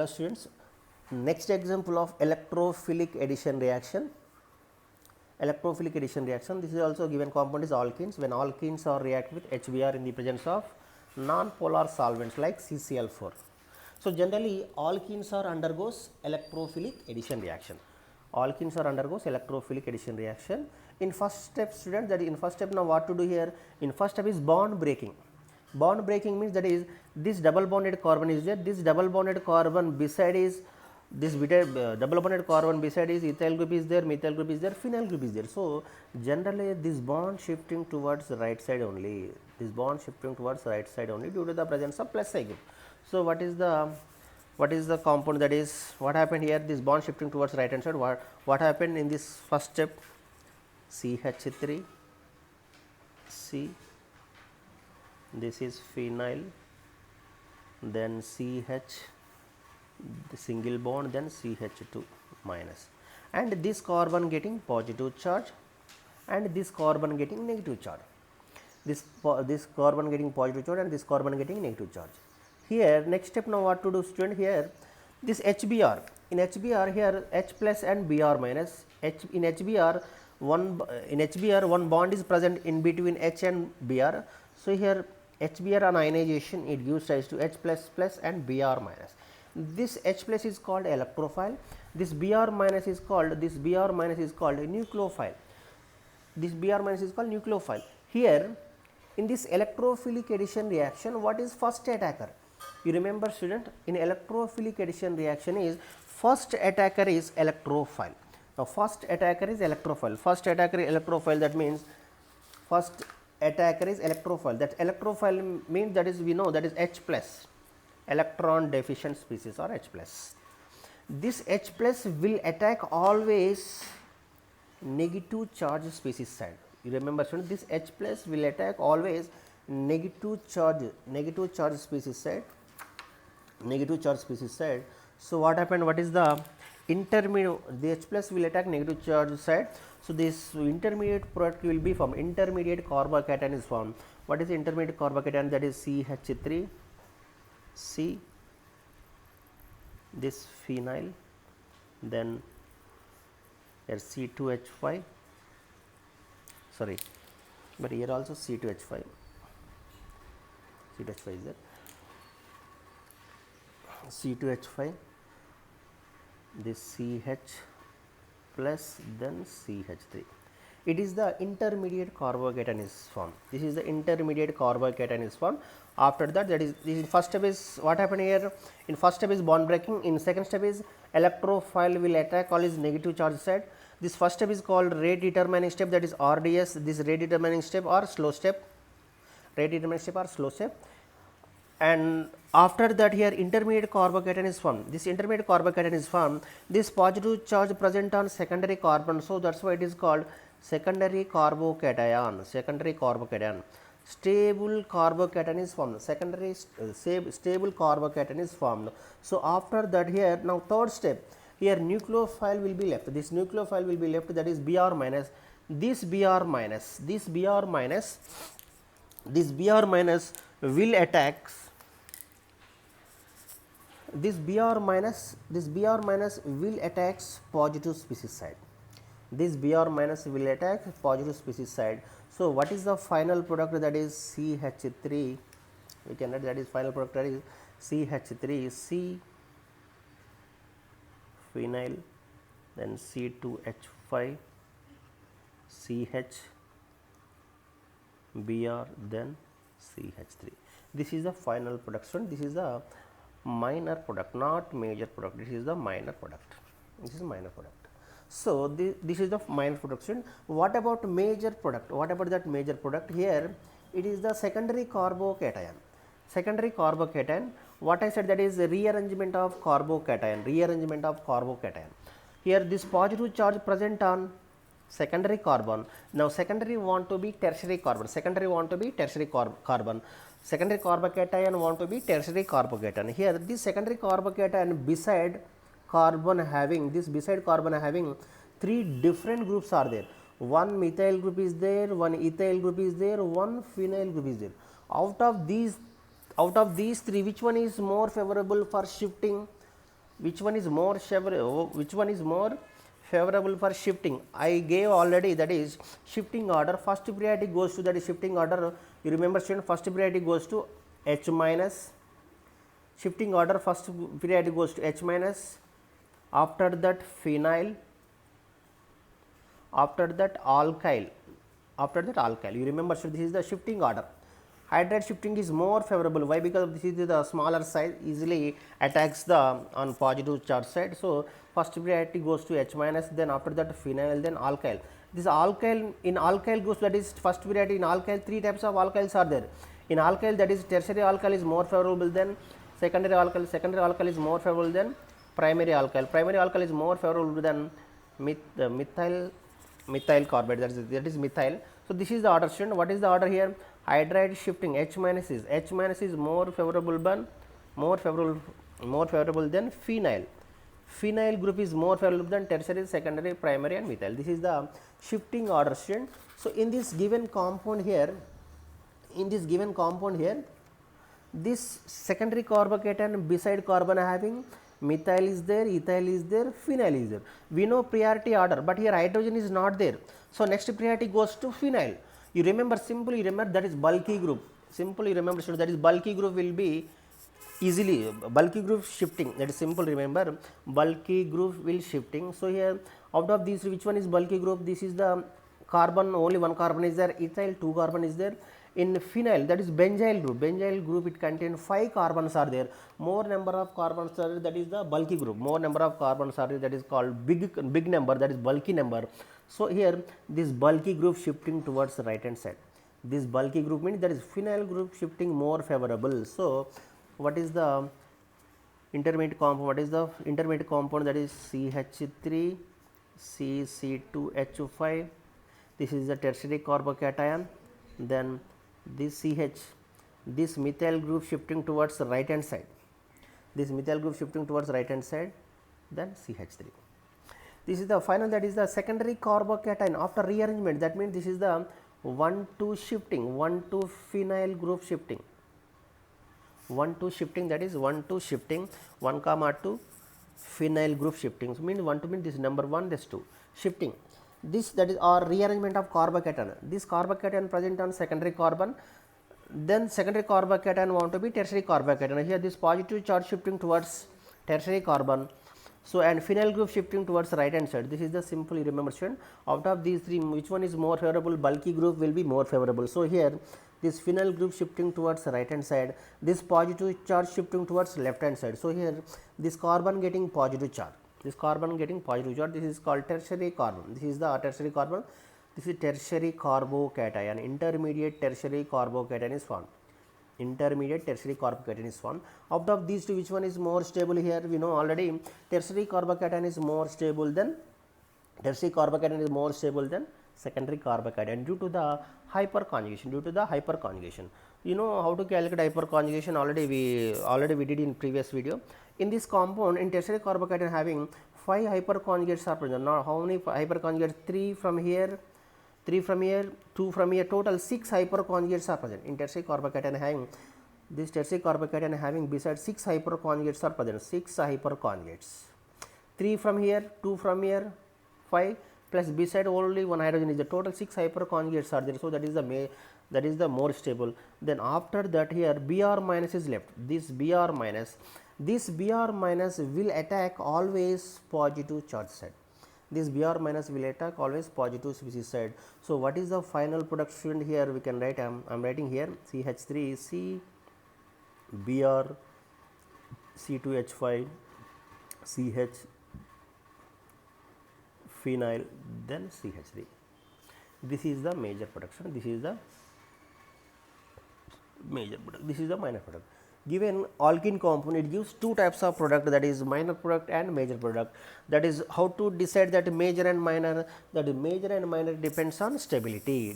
class students, next example of electrophilic addition reaction. Electrophilic addition reaction, this is also given compound is alkenes. When alkenes are react with HBr in the presence of non-polar solvents like CCl4. So generally alkenes are undergoes electrophilic addition reaction. Alkenes are undergoes electrophilic addition reaction. In first step students, that is in first step, now what to do here? In first step is bond breaking. Bond breaking means that is this double bonded carbon is there, this double bonded carbon beside is this double bonded carbon beside is ethyl group is there, methyl group is there, phenyl group is there. So generally this bond shifting towards the right side only, this bond shifting towards right side only due to the presence of plus I group. So what is the compound, that is what happened here? This bond shifting towards right hand side, what happened in this first step? CH3 C, this is phenyl, then CH, the single bond, then CH2 minus, and this carbon getting positive charge and this carbon getting negative charge, this carbon getting positive charge and this carbon getting negative charge. Here next step, now what to do student? Here this HBr, in HBr here H plus and Br minus, in HBr one bond is present in between H and Br. So here HBr on ionization, it gives rise to H plus plus and Br minus. This H plus is called electrophile, this Br minus is called nucleophile. This Br minus is called nucleophile. Here in this electrophilic addition reaction, what is first attacker? You remember student, in electrophilic addition reaction is first attacker is electrophile. Now first attacker is electrophile. First attacker is electrophile, that means first attacker is electrophile. That electrophile means, that is we know that is H plus, electron deficient species or H plus. This H plus will attack always negative charge species side. You remember student, this H plus will attack always negative charge species side, So what happened? What is the intermediate? The H plus will attack negative charge side. So this intermediate product will be formed. Intermediate carbocation is formed. What is the intermediate carbocation? That is CH3 C, this phenyl, then here C2H5, sorry, but here also C2H5 is there, C2H5, this CH plus, then CH3. It is the intermediate carbocation is formed. This is the intermediate carbocation is formed. After that, that is in first step is what happened here? In first step is bond breaking. In second step is electrophile will attack all is negative charge side. This first step is called rate determining step, that is RDS. This rate determining step or slow step. And after that, here intermediate carbocation is formed. This intermediate carbocation is formed. This positive charge present on secondary carbon, so that's why it is called secondary carbocation. Stable carbocation is formed. Secondary stable carbocation is formed. So after that, here now third step, here nucleophile will be left. This nucleophile will be left, that is Br minus. This Br minus will attack. This Br minus will attack positive species side. This Br minus will attack positive species side. So what is the final product? That is CH3. We can write that is final product, that is CH3 C phenyl, then C2H5 CH Br, then CH3. This is the final production. This is the minor product, not major product. This is the minor product. So this is the minor production. What about major product? What about that major product? Here it is the secondary carbocation. What I said, that is rearrangement of carbocation. Here this positive charge present on secondary carbon. Now secondary want to be tertiary carbon. Secondary carbocation want to be tertiary carbocation. Here this secondary carbocation beside carbon having three different groups are there. One methyl group is there, one ethyl group is there, one phenyl group is there. Out of these three, which one is more favorable for shifting which one is more favorable for shifting? I gave already, that is shifting order. First priority goes to, that is shifting order. You remember student, first priority goes to H minus. Shifting order first priority goes to H minus. After that phenyl. After that alkyl. You remember, so this is the shifting order. Hydride shifting is more favorable. Why? Because this is the smaller size, easily attacks the on positive charge side. So first priority goes to H minus, then after that phenyl, then alkyl. This alkyl, in alkyl groups, that is first priority in alkyl. Three types of alkyls are there. In alkyl, that is tertiary alkyl is more favorable than secondary alkyl. Secondary alkyl is more favorable than primary alkyl. Primary alkyl is more favorable than methyl carbide, that is methyl. So this is the order student. What is the order here? Hydride shifting H minus is more favorable than phenyl. Phenyl group is more favorable than tertiary, secondary, primary and methyl. This is the shifting order student. So in this given compound here, this secondary carbocation beside carbon having methyl is there, ethyl is there, phenyl is there. We know priority order, but here hydrogen is not there. So next priority goes to phenyl. You remember, simply remember, that is bulky group. Simply remember, so that is bulky group will be easily bulky group shifting. That is simple. Remember, bulky group will shifting. So here, out of these, which one is bulky group? This is the carbon. Only one carbon is there. Ethyl, 2 carbon is there. In phenyl, that is benzyl group. Benzyl group, it contains 5 carbons are there. More number of carbons are there, that is the bulky group. More number of carbons are there, that is called big number, that is bulky number. So here this bulky group shifting towards the right hand side. This bulky group means that is phenyl group shifting more favorable. So what is the intermediate compound? What is the intermediate compound? That is CH3 CC2H5. This is the tertiary carbocation. Then this CH, this methyl group shifting towards the right hand side. This methyl group shifting towards the right hand side, then CH3. This is the final, that is the secondary carbocation after rearrangement. That means this is the 1,2 shifting, 1,2 phenyl group shifting. 1,2 shifting, that is 1,2 shifting, 1, 2 phenyl group shifting. So means 1,2 means this number 1, this 2 shifting. This, that is our rearrangement of carbocation. This carbocation present on secondary carbon, then secondary carbocation want to be tertiary carbocation. Here this positive charge shifting towards tertiary carbon. So and phenyl group shifting towards the right hand side. This is the simple, you remember student. Out of these three, which one is more favorable? Bulky group will be more favorable. So here this phenyl group shifting towards the right hand side, this positive charge shifting towards left hand side. So here this carbon getting positive charge. This carbon getting positive charge, this is called tertiary carbon. This is the tertiary carbon. This is tertiary carbocation. Intermediate tertiary carbocation is formed. Intermediate tertiary carbocation is formed. Out of these two, which one is more stable? Here we know already tertiary carbocation is more stable than secondary carbocation due to the hyperconjugation. You know how to calculate hyperconjugation, already we did in previous video. In this compound, in tertiary carbocation having 5 hyperconjugates are present. Now how many hyperconjugates? 3 from here, 2 from here, total 6 hyperconjugates are present. In tertiary carbocation having, this tertiary carbocation having besides 6 hyperconjugates are present. 6 hyperconjugates. 3 from here, 2 from here, 5 plus beside only 1 hydrogen is the total 6 hyperconjugates are there. So that is the more stable. Then after that here Br minus is left. This Br minus will attack always positive charge side. This Br minus will attack always positive species side. So what is the final product student? Here we can write, I am writing here CH3 C Br C2H5 CH phenyl, then CH3. This is the major production. This is the major product. This is the minor product. Given alkene compound, it gives two types of product, that is minor product and major product. That is how to decide that major and minor. That major and minor depends on stability.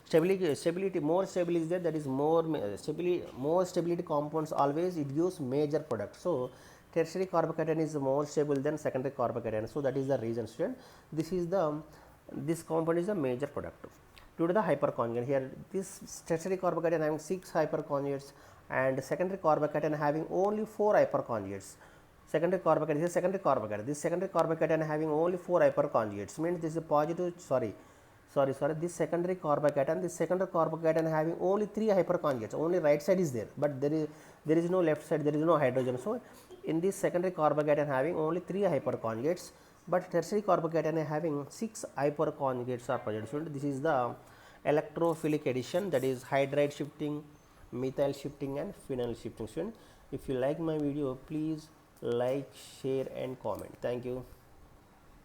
Stability, more stable is there. That is more stability compounds always it gives major product. So tertiary carbocation is more stable than secondary carbocation. So that is the reason student. This compound is a major product due to the hyperconjugate. Here this tertiary carbocation having 6 hyperconjugates and secondary carbocation having only 4 hyperconjugates. secondary carbocation is a secondary carbocation. This secondary carbocation having only 4 hyperconjugates, means this is a positive, this secondary carbocation having only 3 hyperconjugates, only right side is there, but there is no left side, there is no hydrogen. So in this secondary carbocation having only 3 hyperconjugates, but tertiary carbocation having 6 hyperconjugates are present. So this is the electrophilic addition, that is hydride shifting, methyl shifting and phenyl shifting. So if you like my video, please like, share and comment. Thank you.